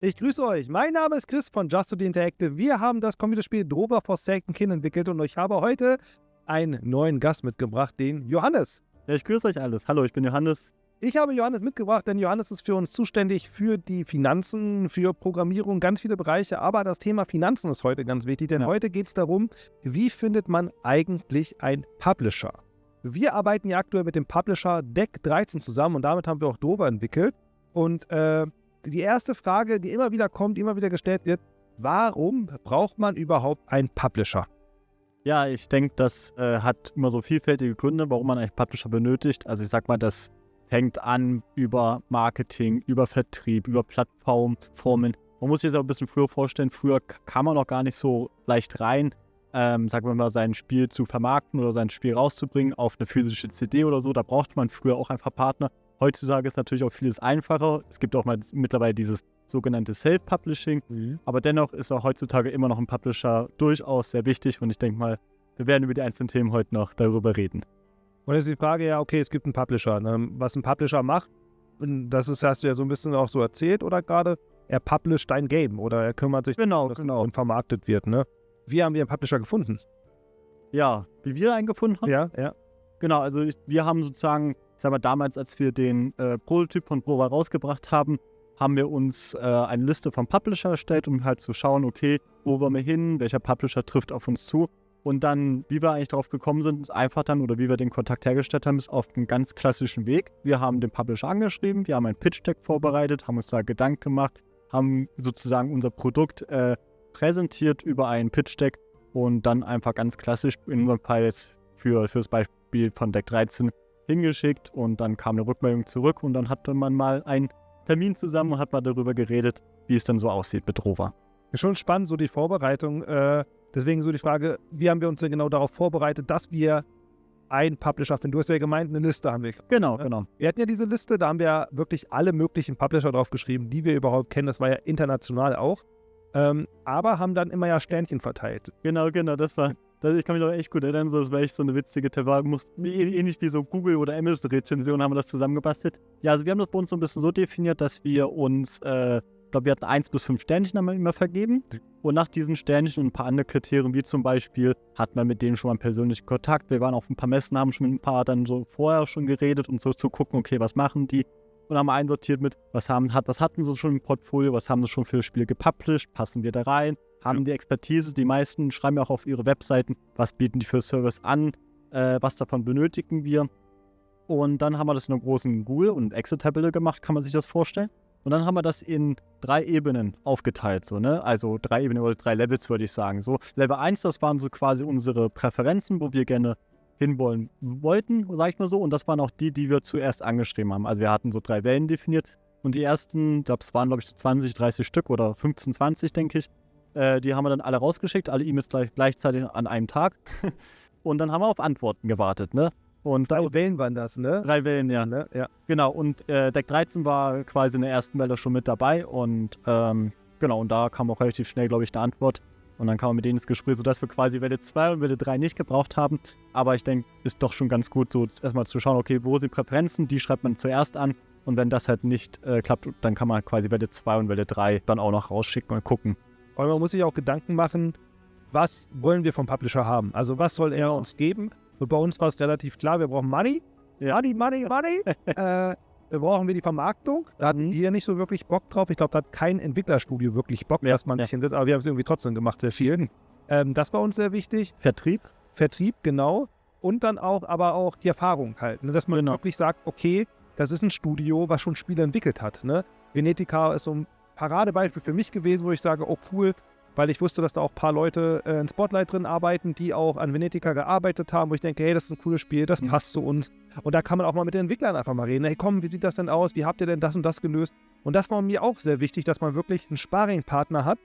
Ich grüße euch. Mein Name ist Chris von Just to the Interactive. Wir haben das Computerspiel Drover Forsaken Kin entwickelt und ich habe heute einen neuen Gast mitgebracht, den Johannes. Ja, ich grüße euch alles. Hallo, ich bin Johannes. Ich habe Johannes mitgebracht, denn Johannes ist für uns zuständig für die Finanzen, für Programmierung, ganz viele Bereiche. Aber das Thema Finanzen ist heute ganz wichtig, denn heute geht es darum, wie findet man eigentlich einen Publisher? Wir arbeiten ja aktuell mit dem Publisher Deck 13 zusammen und damit haben wir auch Drover entwickelt. Und die erste Frage, die immer wieder kommt, immer wieder gestellt wird, warum braucht man überhaupt einen Publisher? Ja, ich denke, das hat immer so vielfältige Gründe, warum man eigentlich Publisher benötigt. Also ich sag mal, das fängt an über Marketing, über Vertrieb, über Plattformen. Man muss sich das auch ein bisschen früher vorstellen. Früher kam man noch gar nicht so leicht rein, sagen wir mal, sein Spiel zu vermarkten oder sein Spiel rauszubringen auf eine physische CD oder so. Da brauchte man früher auch einfach Partner. Heutzutage ist natürlich auch vieles einfacher. Es gibt auch mal mittlerweile dieses sogenannte Self-Publishing. Aber dennoch ist auch heutzutage immer noch ein Publisher durchaus sehr wichtig. Und ich denke mal, wir werden über die einzelnen Themen heute noch darüber reden. Und jetzt ist die Frage, ja, okay, es gibt einen Publisher. Was ein Publisher macht, das ist, hast du ja so ein bisschen auch so erzählt oder gerade, er publisht dein Game oder er kümmert sich darum, dass es vermarktet wird. Ne? Wie haben wir einen Publisher gefunden? Ja, wie wir einen gefunden haben? Ja. Genau, also wir haben sozusagen, sagen wir damals, als wir den Prototyp von Drover rausgebracht haben, haben wir uns eine Liste vom Publisher erstellt, um halt zu schauen, okay, wo wollen wir hin, welcher Publisher trifft auf uns zu. Und dann, wie wir eigentlich darauf gekommen sind, ist einfach dann, oder wie wir den Kontakt hergestellt haben, ist auf einen ganz klassischen Weg. Wir haben den Publisher angeschrieben, wir haben ein Pitch-Deck vorbereitet, haben uns da Gedanken gemacht, haben sozusagen unser Produkt präsentiert über ein Pitch-Deck und dann einfach ganz klassisch, in unserem Fall jetzt für das Beispiel von Deck 13, hingeschickt und dann kam eine Rückmeldung zurück und dann hatte man mal einen Termin zusammen und hat mal darüber geredet, wie es dann so aussieht mit Drover. Ist schon spannend, so die Vorbereitung. Deswegen so die Frage, wie haben wir uns denn genau darauf vorbereitet, dass wir einen Publisher finden? Du hast ja gemeint, eine Liste haben wir. Genau. Wir hatten ja diese Liste, da haben wir ja wirklich alle möglichen Publisher drauf geschrieben, die wir überhaupt kennen. Das war ja international auch. Aber haben dann immer ja Sternchen verteilt. Genau, ich kann mich noch echt gut erinnern, das war echt so eine witzige ähnlich wie so Google- oder Amazon-Rezension haben wir das zusammengebastelt. Ja, also wir haben das bei uns so ein bisschen so definiert, dass wir uns, ich glaube, wir hatten 1 bis 5 Sternchen haben wir immer vergeben. Und nach diesen Sternchen und ein paar andere Kriterien, wie zum Beispiel, hatten wir mit denen schon mal einen persönlichen Kontakt. Wir waren auf ein paar Messen, haben schon mit ein paar dann so vorher schon geredet, um so zu gucken, okay, was machen die? Und haben einsortiert mit, was hatten sie schon im Portfolio, was haben sie schon für Spiele gepublished, passen wir da rein, haben die Expertise, die meisten schreiben ja auch auf ihre Webseiten, was bieten die für Service an, was davon benötigen wir. Und dann haben wir das in einer großen Google- und Excel-Tabelle gemacht, kann man sich das vorstellen. Und dann haben wir das in 3 Ebenen aufgeteilt, so, ne? Also 3 Ebenen oder 3 Levels, würde ich sagen. So, Level 1, das waren so quasi unsere Präferenzen, wo wir gerne hinwollen wollten, sag ich mal so. Und das waren auch die wir zuerst angeschrieben haben. Also wir hatten so 3 Wellen definiert. Und die ersten, ich glaube, es waren, so 20, 30 Stück oder 15, 20, denke ich. Die haben wir dann alle rausgeschickt, alle E-Mails gleichzeitig an einem Tag. Und dann haben wir auf Antworten gewartet, ne? Und 3 Wellen waren das, ne? 3 Wellen, ja. Ne? Ja. Genau, und Deck 13 war quasi in der ersten Welle schon mit dabei. Und genau, und da kam auch relativ schnell, glaube ich, eine Antwort. Und dann kam man mit denen ins Gespräch, sodass wir quasi Welle 2 und Welle 3 nicht gebraucht haben. Aber ich denke, ist doch schon ganz gut, so erstmal zu schauen, okay, wo sind Präferenzen, die schreibt man zuerst an. Und wenn das halt nicht klappt, dann kann man quasi Welle 2 und Welle 3 dann auch noch rausschicken und gucken. Und man muss sich auch Gedanken machen, was wollen wir vom Publisher haben? Also was soll er uns geben? Und bei uns war es relativ klar, wir brauchen Money. Ja. Money. Brauchen wir die Vermarktung. Da hatten wir nicht so wirklich Bock drauf. Ich glaube, da hat kein Entwicklerstudio wirklich Bock, dass man nicht hinsetzt. Aber wir haben es irgendwie trotzdem gemacht, sehr viel. Das war uns sehr wichtig. Vertrieb, genau. Und dann aber auch die Erfahrung halt. Ne? Dass man wirklich sagt, okay, das ist ein Studio, was schon Spiele entwickelt hat. Ne? Venetica ist so ein Paradebeispiel für mich gewesen, wo ich sage, oh cool, weil ich wusste, dass da auch ein paar Leute in Spotlight drin arbeiten, die auch an Venetica gearbeitet haben, wo ich denke, hey, das ist ein cooles Spiel, das passt zu uns. Und da kann man auch mal mit den Entwicklern einfach mal reden. Hey, komm, wie sieht das denn aus? Wie habt ihr denn das und das gelöst? Und das war mir auch sehr wichtig, dass man wirklich einen Sparringpartner hat,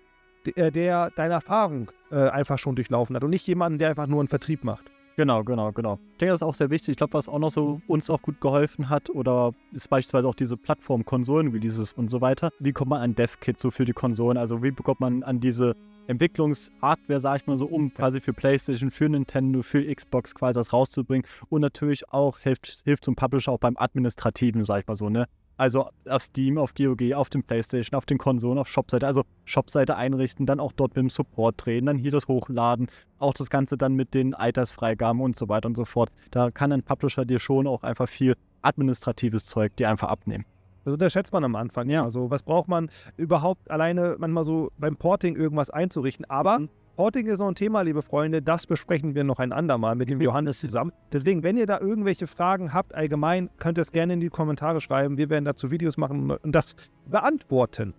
der deine Erfahrung einfach schon durchlaufen hat und nicht jemanden, der einfach nur einen Vertrieb macht. Genau. Ich denke, das ist auch sehr wichtig. Ich glaube, was auch noch so uns auch gut geholfen hat, oder ist beispielsweise auch diese Plattform-Konsolen wie dieses und so weiter. Wie kommt man an Dev-Kit so für die Konsolen? Also wie bekommt man an diese Entwicklungshardware, sag ich mal so, quasi für PlayStation, für Nintendo, für Xbox quasi das rauszubringen. Und natürlich auch hilft zum Publisher auch beim Administrativen, sag ich mal so, ne? Also auf Steam, auf GOG, auf dem PlayStation, auf den Konsolen, auf Shopseite. Also Shopseite einrichten, dann auch dort mit dem Support drehen, dann hier das hochladen. Auch das Ganze dann mit den Altersfreigaben und so weiter und so fort. Da kann ein Publisher dir schon auch einfach viel administratives Zeug dir einfach abnehmen. Das unterschätzt man am Anfang, ja. Also was braucht man überhaupt alleine manchmal so beim Porting irgendwas einzurichten. Aber Porting ist noch ein Thema, liebe Freunde, das besprechen wir noch ein andermal mit dem Johannes zusammen. Deswegen, wenn ihr da irgendwelche Fragen habt allgemein, könnt ihr es gerne in die Kommentare schreiben. Wir werden dazu Videos machen und das beantworten.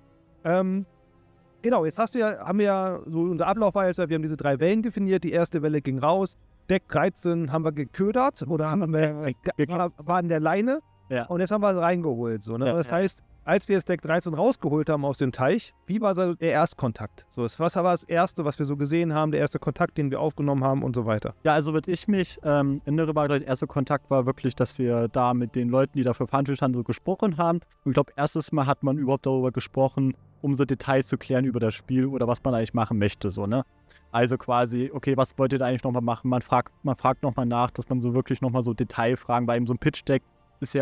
Genau, jetzt haben wir ja, so unser Ablauf war jetzt, wir haben diese 3 Wellen definiert. Die erste Welle ging raus. Deck 13 haben wir geködert oder war an der Leine. Ja. Und jetzt haben wir es reingeholt. So, ne? Ja, das heißt, als wir das Deck 13 rausgeholt haben aus dem Teich, wie war so der Erstkontakt? So, was war das Erste, was wir so gesehen haben, der erste Kontakt, den wir aufgenommen haben und so weiter? Ja, also würde ich mich erinnere, war der erste Kontakt war wirklich, dass wir da mit den Leuten, die dafür verantwortlich waren, so gesprochen haben. Und ich glaube, erstes Mal hat man überhaupt darüber gesprochen, um so Details zu klären über das Spiel oder was man eigentlich machen möchte, so, ne? Also quasi, okay, was wollt ihr da eigentlich nochmal machen? Man fragt nochmal nach, dass man so wirklich nochmal so Detailfragen, bei eben so ein Pitch-Deck ist,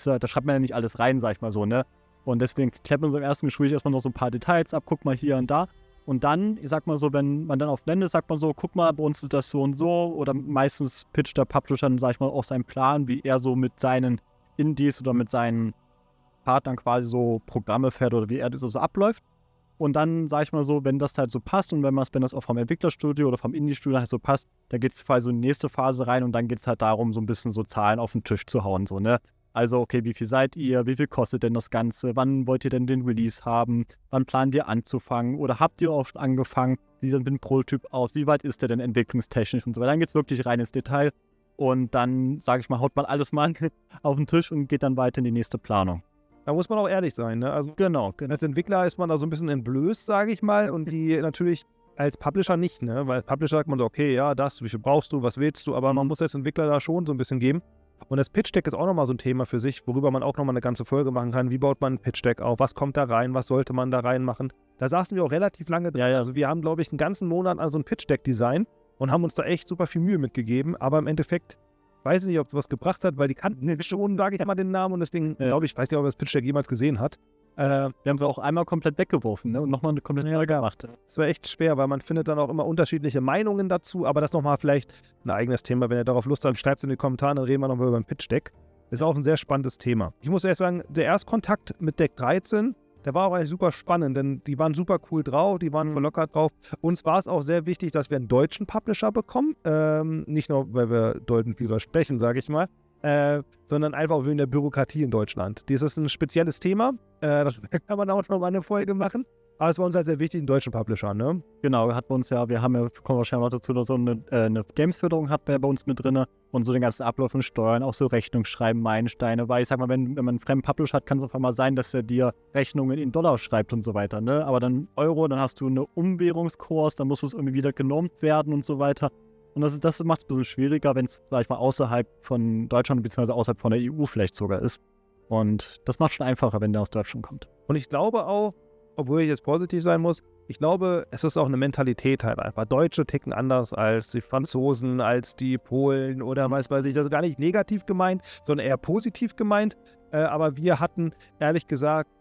da schreibt man ja nicht alles rein, sag ich mal so, ne? Und deswegen klärt man so im ersten Gespräch erstmal noch so ein paar Details ab, guck mal hier und da. Und dann, ich sag mal so, wenn man dann auf Blende sagt man so, guck mal, bei uns ist das so und so. Oder meistens pitcht der Publisher dann, sag ich mal, auch seinen Plan, wie er so mit seinen Indies oder mit seinen Partnern quasi so Programme fährt oder wie er das so abläuft. Und dann, sag ich mal so, wenn das halt so passt und wenn das auch vom Entwicklerstudio oder vom Indie-Studio halt so passt, dann geht es quasi so in die nächste Phase rein und dann geht es halt darum, so ein bisschen so Zahlen auf den Tisch zu hauen, so, ne? Also, okay, wie viel seid ihr? Wie viel kostet denn das Ganze? Wann wollt ihr denn den Release haben? Wann plant ihr anzufangen? Oder habt ihr auch schon angefangen? Wie sieht denn ein Prototyp aus? Wie weit ist der denn entwicklungstechnisch und so weiter? Dann geht es wirklich rein ins Detail und dann, sage ich mal, haut man alles mal auf den Tisch und geht dann weiter in die nächste Planung. Da muss man auch ehrlich sein, ne? Also Genau. als Entwickler ist man da so ein bisschen entblößt, sage ich mal, und die natürlich als Publisher nicht, ne? Weil als Publisher sagt man so, okay, ja, wie viel brauchst du, was willst du, aber man muss als Entwickler da schon so ein bisschen geben. Und das Pitch-Deck ist auch nochmal so ein Thema für sich, worüber man auch nochmal eine ganze Folge machen kann. Wie baut man ein Pitch-Deck auf? Was kommt da rein? Was sollte man da reinmachen? Da saßen wir auch relativ lange drin. Ja. Also wir haben, glaube ich, einen ganzen Monat an so ein Pitch-Deck-Design und haben uns da echt super viel Mühe mitgegeben. Aber im Endeffekt weiß ich nicht, ob es was gebracht hat, weil die kannten schon, sage ich mal, den Namen. Und deswegen glaube ich, weiß nicht, ob er das Pitch-Deck jemals gesehen hat. Wir haben sie auch einmal komplett weggeworfen, ne? Und nochmal eine komplett neu gemacht. Das war echt schwer, weil man findet dann auch immer unterschiedliche Meinungen dazu, aber das nochmal vielleicht ein eigenes Thema. Wenn ihr darauf Lust habt, schreibt es in die Kommentare, dann reden wir nochmal über ein Pitch-Deck. Ist auch ein sehr spannendes Thema. Ich muss erst sagen, der Erstkontakt mit Deck 13, der war auch eigentlich super spannend, denn die waren super cool drauf, die waren locker drauf. Uns war es auch sehr wichtig, dass wir einen deutschen Publisher bekommen. Nicht nur, weil wir deutschen viel sprechen, sage ich mal, sondern einfach auch wegen der Bürokratie in Deutschland. Das ist ein spezielles Thema. Das kann man auch noch mal eine Folge machen. Aber es war uns halt sehr wichtig, einen deutschen Publisher, ne? Genau, kommen wahrscheinlich noch dazu, so eine Games-Förderung hat bei uns mit drin und so den ganzen Ablauf und Steuern, auch so Rechnungsschreiben, Meilensteine, weil ich sag mal, wenn man einen fremden Publisher hat, kann es auf einmal sein, dass er dir Rechnungen in Dollar schreibt und so weiter, ne? Aber dann Euro, dann hast du eine Umwährungskurs, dann muss es irgendwie wieder genormt werden und so weiter. Und das macht es ein bisschen schwieriger, wenn es, sag ich mal, außerhalb von Deutschland bzw. außerhalb von der EU vielleicht sogar ist. Und das macht es schon einfacher, wenn der aus Deutschland kommt. Und ich glaube auch, obwohl ich jetzt positiv sein muss, ich glaube, es ist auch eine Mentalität halt einfach. Deutsche ticken anders als die Franzosen, als die Polen oder was weiß ich. Das ist gar nicht negativ gemeint, sondern eher positiv gemeint. Aber wir hatten, ehrlich gesagt,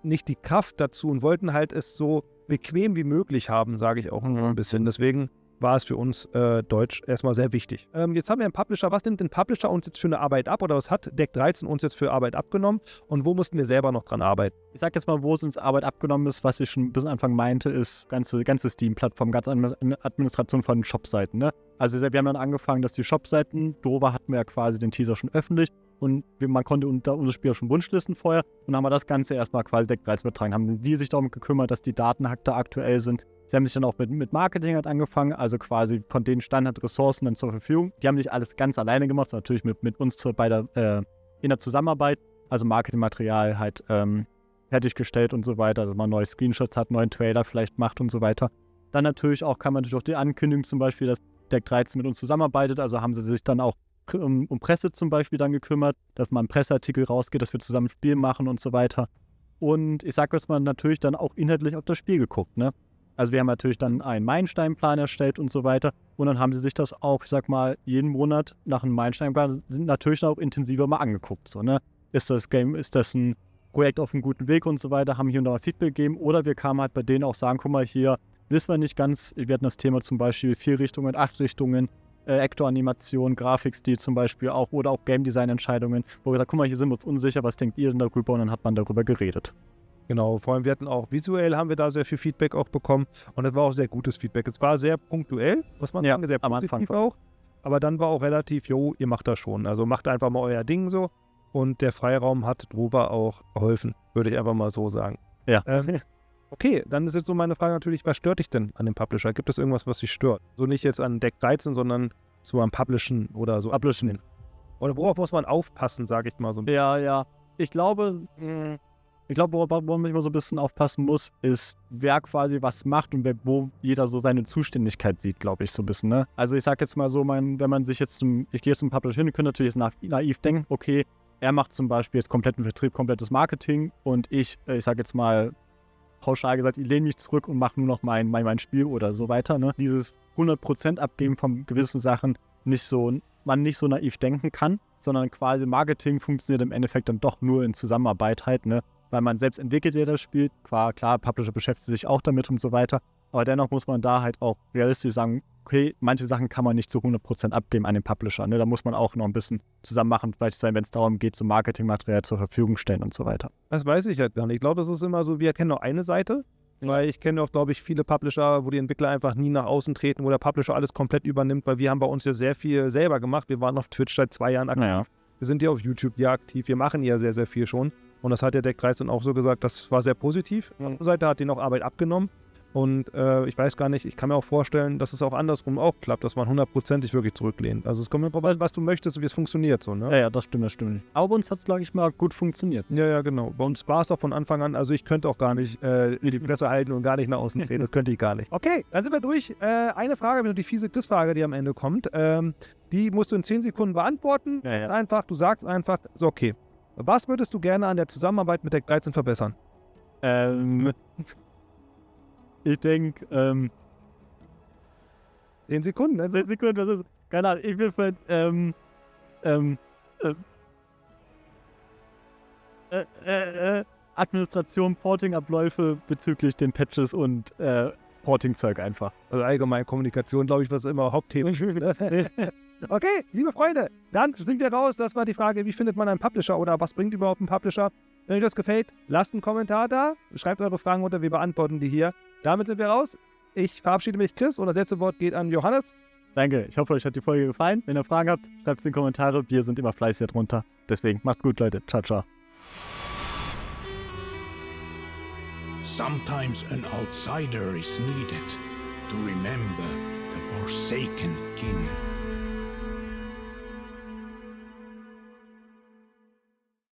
nicht die Kraft dazu und wollten halt es so bequem wie möglich haben, sage ich auch ein bisschen. Deswegen war es für uns Deutsch erstmal sehr wichtig. Jetzt haben wir einen Publisher. Was nimmt den Publisher uns jetzt für eine Arbeit ab oder was hat Deck 13 uns jetzt für Arbeit abgenommen und wo mussten wir selber noch dran arbeiten? Ich sag jetzt mal, wo es uns Arbeit abgenommen ist, was ich schon bis Anfang meinte, ist ganze Steam-Plattform, ganze Administration von Shopseiten, ne? Also wir haben dann angefangen, dass die Shopseiten, darüber hatten wir ja quasi den Teaser schon öffentlich und man konnte unser Spiel schon Wunschlisten vorher und haben wir das Ganze erstmal quasi Deck 13 übertragen, haben die sich darum gekümmert, dass die Daten da aktuell sind. Sie haben sich dann auch mit Marketing halt angefangen, also quasi von den Standardressourcen dann zur Verfügung. Die haben nicht alles ganz alleine gemacht, sondern natürlich mit uns in der Zusammenarbeit, also Marketingmaterial halt fertiggestellt und so weiter, also man neue Screenshots hat, neuen Trailer vielleicht macht und so weiter. Dann natürlich auch kann man natürlich auch die Ankündigung zum Beispiel, dass Deck 13 mit uns zusammenarbeitet, also haben sie sich dann auch um Presse zum Beispiel dann gekümmert, dass mal ein Presseartikel rausgeht, dass wir zusammen ein Spiel machen und so weiter. Und ich sag jetzt mal, natürlich dann auch inhaltlich auf das Spiel geguckt, ne? Also wir haben natürlich dann einen Meilensteinplan erstellt und so weiter. Und dann haben sie sich das auch, ich sag mal, jeden Monat nach einem Meilensteinplan natürlich auch intensiver mal angeguckt. So, ne? ist das ein Projekt auf einem guten Weg und so weiter, haben hier und da mal Feedback gegeben. Oder wir kamen halt bei denen auch sagen, guck mal, hier wissen wir nicht ganz, wir hatten das Thema zum Beispiel 4 Richtungen, 8 Richtungen, Actor-Animation, Grafikstil zum Beispiel auch oder auch Game-Design-Entscheidungen, wo wir gesagt, guck mal, hier sind wir uns unsicher, was denkt ihr denn darüber? Und dann hat man darüber geredet. Genau, vor allem wir hatten auch visuell haben wir da sehr viel Feedback auch bekommen und das war auch sehr gutes Feedback. Es war sehr punktuell, muss man sagen, sehr positiv auch, aber dann war auch relativ, ihr macht das schon, also macht einfach mal euer Ding so und der Freiraum hat drüber auch geholfen, würde ich einfach mal so sagen. Ja. Okay, dann ist jetzt so meine Frage natürlich, was stört dich denn an dem Publisher? Gibt es irgendwas, was dich stört? So nicht jetzt an Deck 13, sondern so am Publishen oder so. Publishen. Oder worauf muss man aufpassen, sage ich mal so. Ja. Ich glaube, worauf man immer so ein bisschen aufpassen muss, ist, wer quasi was macht und wo jeder so seine Zuständigkeit sieht, glaube ich, so ein bisschen, ne? Also ich sage jetzt mal so, wenn man sich jetzt ich gehe jetzt zum Publisher hin, ihr könnt natürlich jetzt naiv denken, okay, er macht zum Beispiel jetzt kompletten Vertrieb, komplettes Marketing und ich sage jetzt mal, pauschal gesagt, ich lehne mich zurück und mache nur noch mein Spiel oder so weiter. Ne? Dieses 100% Abgeben von gewissen Sachen man nicht so naiv denken kann, sondern quasi Marketing funktioniert im Endeffekt dann doch nur in Zusammenarbeit halt, ne? Weil man selbst entwickelt ja das Spiel. Klar, Publisher beschäftigt sich auch damit und so weiter. Aber dennoch muss man da halt auch realistisch sagen, okay, manche Sachen kann man nicht zu 100% abgeben an den Publisher. Ne? Da muss man auch noch ein bisschen zusammen machen, beispielsweise wenn es darum geht, so Marketingmaterial zur Verfügung stellen und so weiter. Das weiß ich halt gar nicht. Ich glaube, das ist immer so, wir kennen nur eine Seite, weil ich kenne auch, glaube ich, viele Publisher, wo die Entwickler einfach nie nach außen treten, wo der Publisher alles komplett übernimmt, weil wir haben bei uns ja sehr viel selber gemacht. Wir waren auf Twitch seit 2 Jahren aktiv. Naja. Wir sind ja auf YouTube aktiv. Wir machen ja sehr, sehr viel schon. Und das hat der Deck 13 auch so gesagt, das war sehr positiv. Die andere Seite hat denen auch Arbeit abgenommen. Und ich weiß gar nicht, ich kann mir auch vorstellen, dass es auch andersrum auch klappt, dass man 100%ig wirklich zurücklehnt. Also es kommt mir drauf, was du möchtest und wie es funktioniert so, ne? Ja, das stimmt. Aber bei uns hat es, glaube ich, mal gut funktioniert. Ja, genau. Bei uns war es auch von Anfang an, also ich könnte auch gar nicht die Presse halten und gar nicht nach außen treten, das könnte ich gar nicht. Okay, dann sind wir durch. Eine Frage, die fiese Quizfrage, die am Ende kommt, die musst du in 10 Sekunden beantworten. Ja. Einfach, du sagst einfach, so okay. Was würdest du gerne an der Zusammenarbeit mit Deck 13 verbessern? Ich denke, 10 Sekunden, ne? 10 Sekunden, was ist? Keine Ahnung, ich will für, Administration, Porting-Abläufe bezüglich den Patches und Porting-Zeug einfach. Also allgemein Kommunikation, glaube ich, was immer Hauptthema ist. Okay, liebe Freunde, dann sind wir raus. Das war die Frage, wie findet man einen Publisher oder was bringt überhaupt ein Publisher? Wenn euch das gefällt, lasst einen Kommentar da, schreibt eure Fragen unter, wir beantworten die hier. Damit sind wir raus. Ich verabschiede mich, Chris, und das letzte Wort geht an Johannes. Danke, ich hoffe, euch hat die Folge gefallen. Wenn ihr Fragen habt, schreibt es in die Kommentare. Wir sind immer fleißig drunter. Deswegen macht gut, Leute. Ciao, ciao. Sometimes an outsider is needed to remember the Forsaken King.